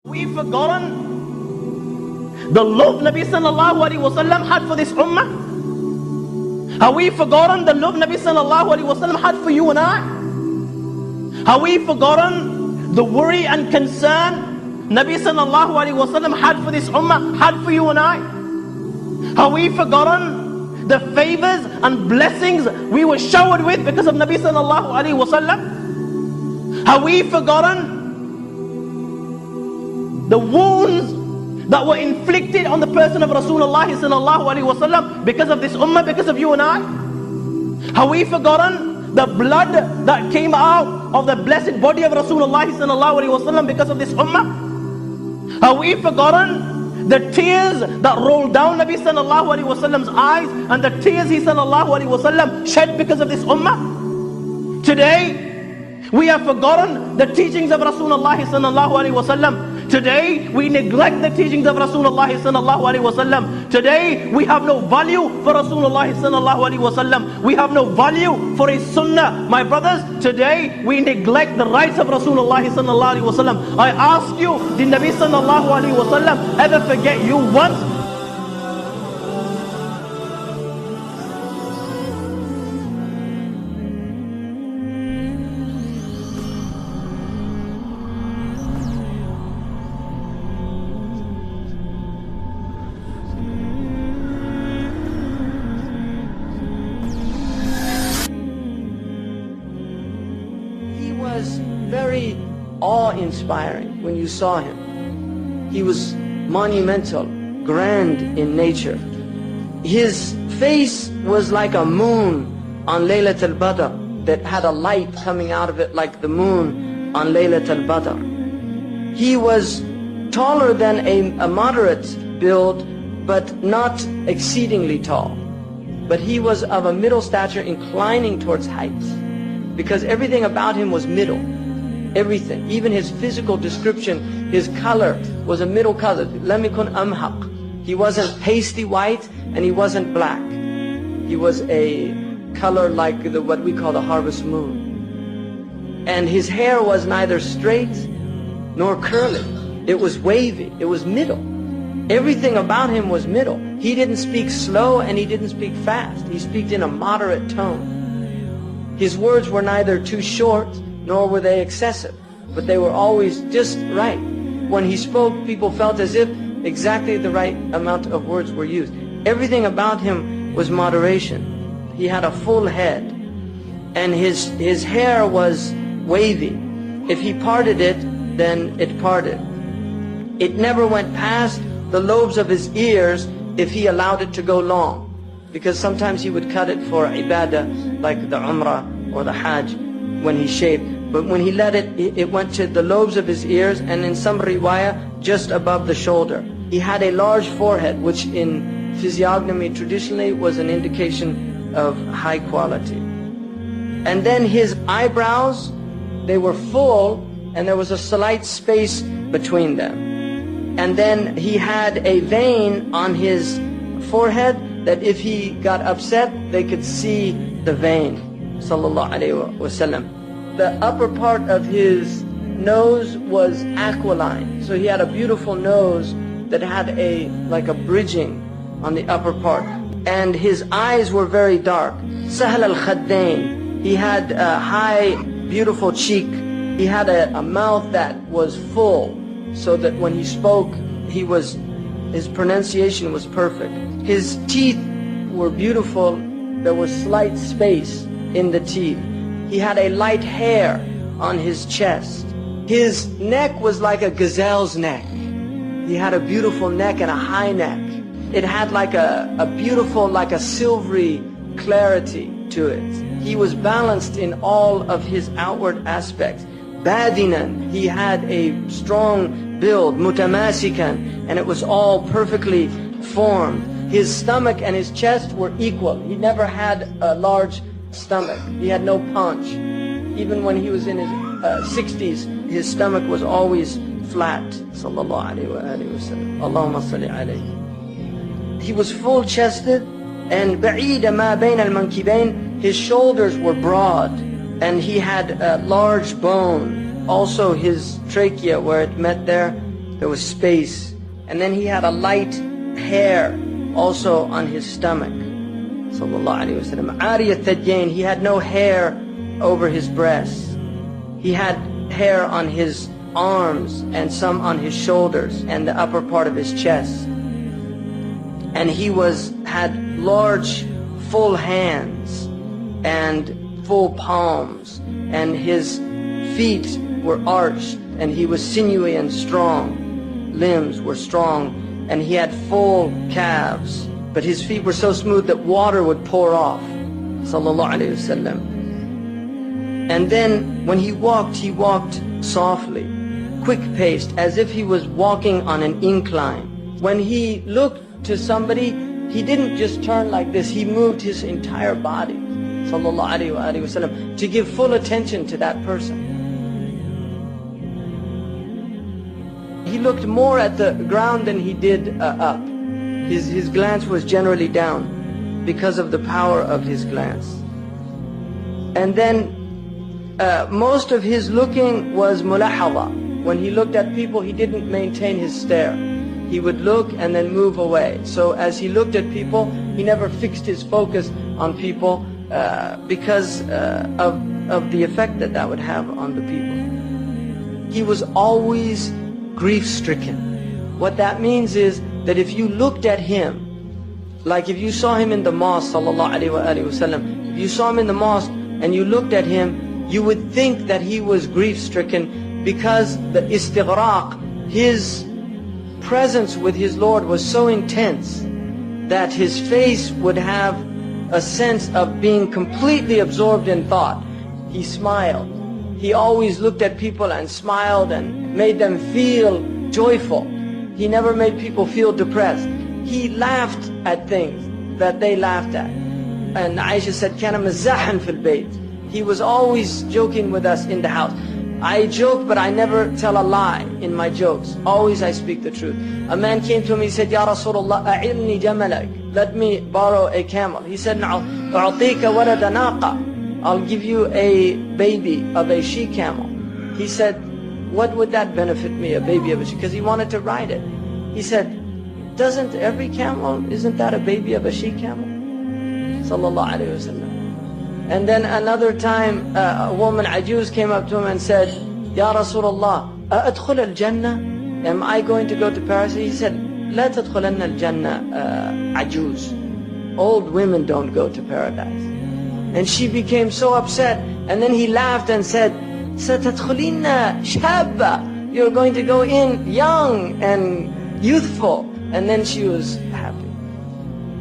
We've forgotten the love Nabi sallallahu alaihi wasallam had for this ummah? Have we forgotten the love Nabi sallallahu alaihi wasallam had for you and I? Have we forgotten the worry and concern Nabi sallallahu alaihi wasallam had for this ummah, had for you and I? Have we forgotten the favors and blessings we were showered with because of Nabi sallallahu alaihi wasallam? Have we forgotten the wounds that were inflicted on the person of Rasulullah sallallahu alaihi wasallam because of this ummah, because of you and I? Have we forgotten the blood that came out of the blessed body of Rasulullah sallallahu alaihi wasallam because of this ummah? Have we forgotten the tears that rolled down Nabi sallallahu alaihi wasallam's eyes and the tears he sallallahu alaihi wasallam shed because of this ummah? Today we have forgotten the teachings of Rasulullah sallallahu alaihi wasallam. Today we neglect the teachings of Rasulullah sallallahu alaihi wasallam. Today we have no value for Rasulullah sallallahu alaihi wasallam. We have no value for his sunnah. My brothers, today we neglect the rights of Rasulullah sallallahu alaihi wasallam. I ask you, did Nabi sallallahu alaihi wasallam ever forget you once? Was very awe-inspiring when you saw him. He was monumental, grand in nature. His face was like a moon on Laylat al-Badr that had a light coming out of it like the moon on Laylat al-Badr. He was taller than a moderate build, but not exceedingly tall. But he was of a middle stature inclining towards height, because everything about him was middle. Everything, even his physical description, his color was a middle color. Lam yakun amhaq. He wasn't pasty white and he wasn't black. He was a color like what we call the harvest moon. And his hair was neither straight nor curly. It was wavy. It was middle. Everything about him was middle. He didn't speak slow and he didn't speak fast. He spoke in a moderate tone. His words were neither too short nor were they excessive, but they were always just right. When he spoke, people felt as if exactly the right amount of words were used. Everything about him was moderation. He had a full head, and his hair was wavy. If he parted it, then it parted. It never went past the lobes of his ears if he allowed it to go long, because sometimes he would cut it for ibadah, like the umrah or the hajj, when he shaved. But when he let it, it went to the lobes of his ears, and in some riwayah, just above the shoulder. He had a large forehead, which in physiognomy traditionally was an indication of high quality. And then his eyebrows, they were full, and there was a slight space between them. And then he had a vein on his forehead that if he got upset, they could see the vein. Sallallahu alaihi wasallam. The upper part of his nose was aquiline, so he had a beautiful nose that had like a bridging on the upper part, and his eyes were very dark. Sahl al-Khaddain. He had a high, beautiful cheek. He had a mouth that was full, so that when he spoke, his pronunciation was perfect. His teeth were beautiful. There was slight space in the teeth. He had a light hair on his chest. His neck was like a gazelle's neck. He had a beautiful neck and a high neck. It had like a beautiful, like a silvery clarity to it. He was balanced in all of his outward aspects. Badinan, he had a strong build, mutamasikan, and it was all perfectly formed. His stomach and his chest were equal. He never had a large stomach. He had no paunch. Even when he was in his 60s, his stomach was always flat. Sallallahu alaihi wasallam. Allahumma salli alayhi. He was full-chested, and ba'ida ma bayn al-mankibayn. His shoulders were broad, and he had a large bone. Also his trachea, where it met there, There was space. And then he had a light hair also on his stomach. Sallallahu alayhi wa sallam. Ariyat Thadyain, he had no hair over his breasts. He had hair on his arms and some on his shoulders and the upper part of his chest. And he had large, full hands and full palms, and his feet were arched, and he was sinewy and strong. Limbs were strong, and he had full calves, but his feet were so smooth that water would pour off. Sallallahu alayhi wasallam. And then when he walked softly, quick-paced, as if he was walking on an incline. When he looked to somebody, he didn't just turn like this, he moved his entire body, sallallahu alayhi wa sallam, to give full attention to that person. He looked more at the ground than he did up. His glance was generally down because of the power of his glance. And then most of his looking was mulahadha. When he looked at people, he didn't maintain his stare. He would look and then move away. So as he looked at people, he never fixed his focus on people because of the effect that would have on the people. He was always grief-stricken. What that means is that if you looked at him, like if you saw him in the mosque, sallallahu alayhi wa sallam, if you saw him in the mosque and you looked at him, you would think that he was grief-stricken because the istighraq, his presence with his Lord was so intense that his face would have a sense of being completely absorbed in thought. He smiled. He always looked at people and smiled and made them feel joyful. He never made people feel depressed. He laughed at things that they laughed at. And Aisha said, كَانَ مَزَّاحًا فِي الْبَيْتِ. He was always joking with us in the house. I joke, but I never tell a lie in my jokes. Always I speak the truth. A man came to me, he said, Ya Rasulullah, أَعِرْنِي جَمَلَكَ. Let me borrow a camel. He said, أُعْطِيكَ وَلَدَ نَاقَةٍ. I'll give you a baby of a she-camel. He said, what would that benefit me, a baby of a she? Because he wanted to ride it. He said, doesn't every camel, isn't that a baby of a she-camel? Sallallahu alayhi wa sallam. And then another time, a woman, Ajuz, came up to him and said, Ya Rasulullah, أَأَدْخُلَ الْجَنَّةِ? Am I going to go to paradise? He said, لَا تَدْخُلَنَّ الْجَنَّةِ Ajuz. Old women don't go to paradise. And she became so upset. And then he laughed and said, سَتَدْخُلِنَّ شَابَّةً. You're going to go in young and youthful. And then she was happy.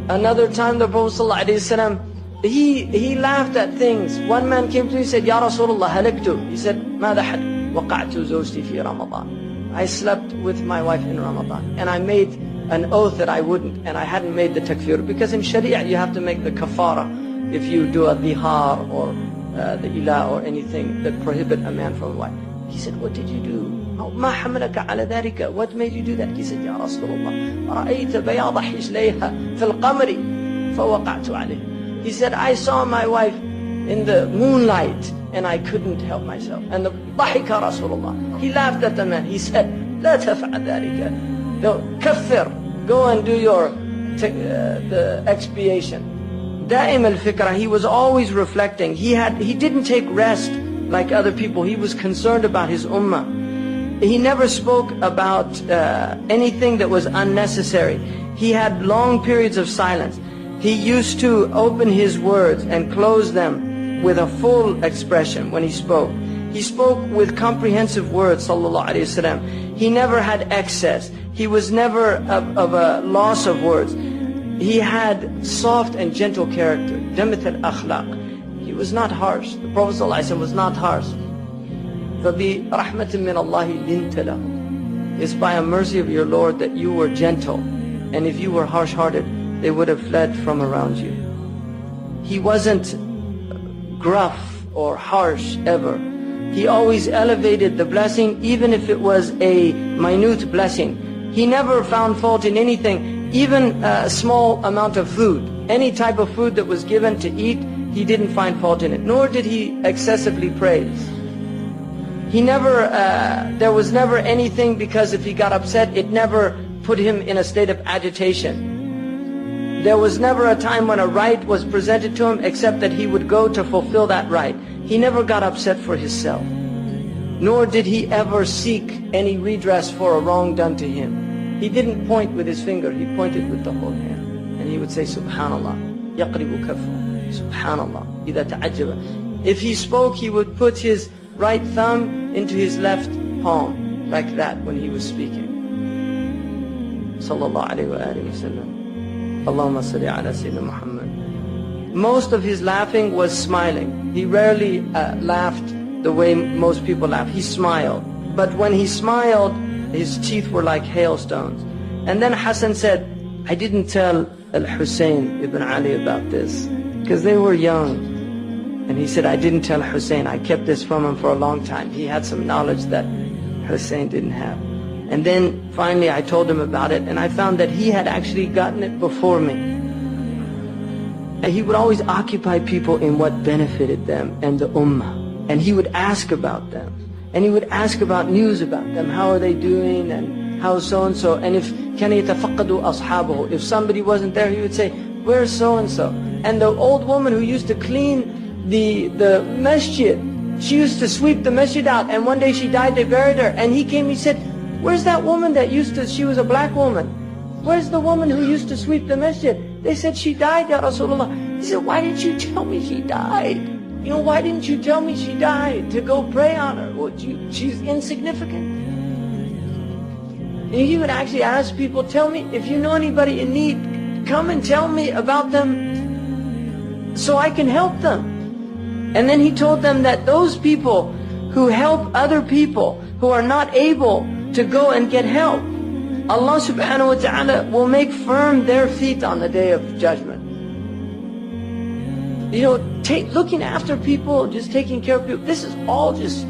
Another time, the Prophet ﷺ, he laughed at things. One man came to me and said, Ya Rasulullah, halaktu. He said, ماذا حد وقعت زوجتي في رمضان. I slept with my wife in Ramadan. And I made an oath that I wouldn't. And I hadn't made the takfir. Because in Sharia, you have to make the kafara if you do a dhihar or the ilah or anything that prohibit a man from a wife. He said, what did you do? ما حملك على ذلك? What made you do that? He said, يا رسول الله رأيت بياض حجليها في القمر فوقعت عليه. He said, I saw my wife in the moonlight and I couldn't help myself. And the ضحك رسول الله. He laughed at the man. He said, لا تفعل ذلك. No, كفر. Go and do your the expiation. دائم الفكرة. He was always reflecting. He didn't take rest like other people. He was concerned about his ummah. He never spoke about anything that was unnecessary. He had long periods of silence. He used to open his words and close them with a full expression when he spoke. He spoke with comprehensive words, sallallahu alayhi wasallam. He never had excess. He was never of a loss of words. He had soft and gentle character. Damat al-akhlaq. He was not harsh. The Prophet sallallahu alayhi wasallam was not harsh. فَبِرَحْمَةٍ مِّنَ اللَّهِ لِنْتَ لَهُ. It's by a mercy of your Lord that you were gentle. And if you were harsh-hearted, they would have fled from around you. He wasn't gruff or harsh ever. He always elevated the blessing, even if it was a minute blessing. He never found fault in anything, even a small amount of food. Any type of food that was given to eat, he didn't find fault in it. Nor did he excessively praise. He never, there was never anything, because if he got upset, it never put him in a state of agitation. There was never a time when a right was presented to him except that he would go to fulfill that right. He never got upset for himself, nor did he ever seek any redress for a wrong done to him. He didn't point with his finger, he pointed with the whole hand. And he would say, Subhanallah, yaqribu kafu, Subhanallah, idha ta'ajjaba. If he spoke, he would put his right thumb into his left palm, like that when he was speaking. Sallallahu alayhi wa alihi wa sallam. Allahumma salli ala Sayyidina Muhammad. Most of his laughing was smiling. He rarely laughed the way most people laugh. He smiled. But when he smiled, his teeth were like hailstones. And then Hassan said, I didn't tell Al-Hussein ibn Ali about this, because they were young. And he said, I didn't tell Hussein. I kept this from him for a long time. He had some knowledge that Hussein didn't have. And then finally I told him about it, and I found that he had actually gotten it before me. And he would always occupy people in what benefited them and the ummah. And he would ask about them. And he would ask about news about them. How are they doing? And how so-and-so? And if كَانَ يَتَفَقَّدُ أَصْحَابُهُ, if somebody wasn't there, he would say, where's so-and-so? And the old woman who used to clean the masjid, she used to sweep the masjid out, and one day she died, they buried her, and he came, he said, where's that woman that used to, she was a black woman, where's the woman who used to sweep the masjid? They said, she died, Ya Rasulullah. He said, why didn't you tell me she died? You know, why didn't you tell me she died, to go pray on her? Well, she's insignificant. And he would actually ask people, tell me, if you know anybody in need, come and tell me about them so I can help them. And then he told them that those people who help other people who are not able to go and get help, Allah subhanahu wa ta'ala will make firm their feet on the day of judgment. You know, looking after people, just taking care of people, this is all just,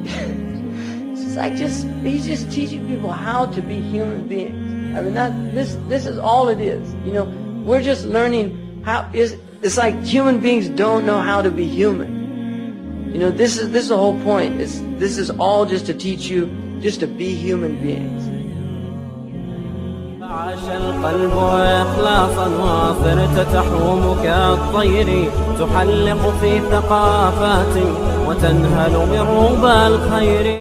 it's like he's just teaching people how to be human beings. I mean, this is all it is. You know, we're just learning how it's like human beings don't know how to be human. You know, this is the whole point. This is all just to teach you just to be human beings. عاش القلب إخلاصا وصرت تحوم كالطير تحلق في ثقافات وتنهل من ربى الخير.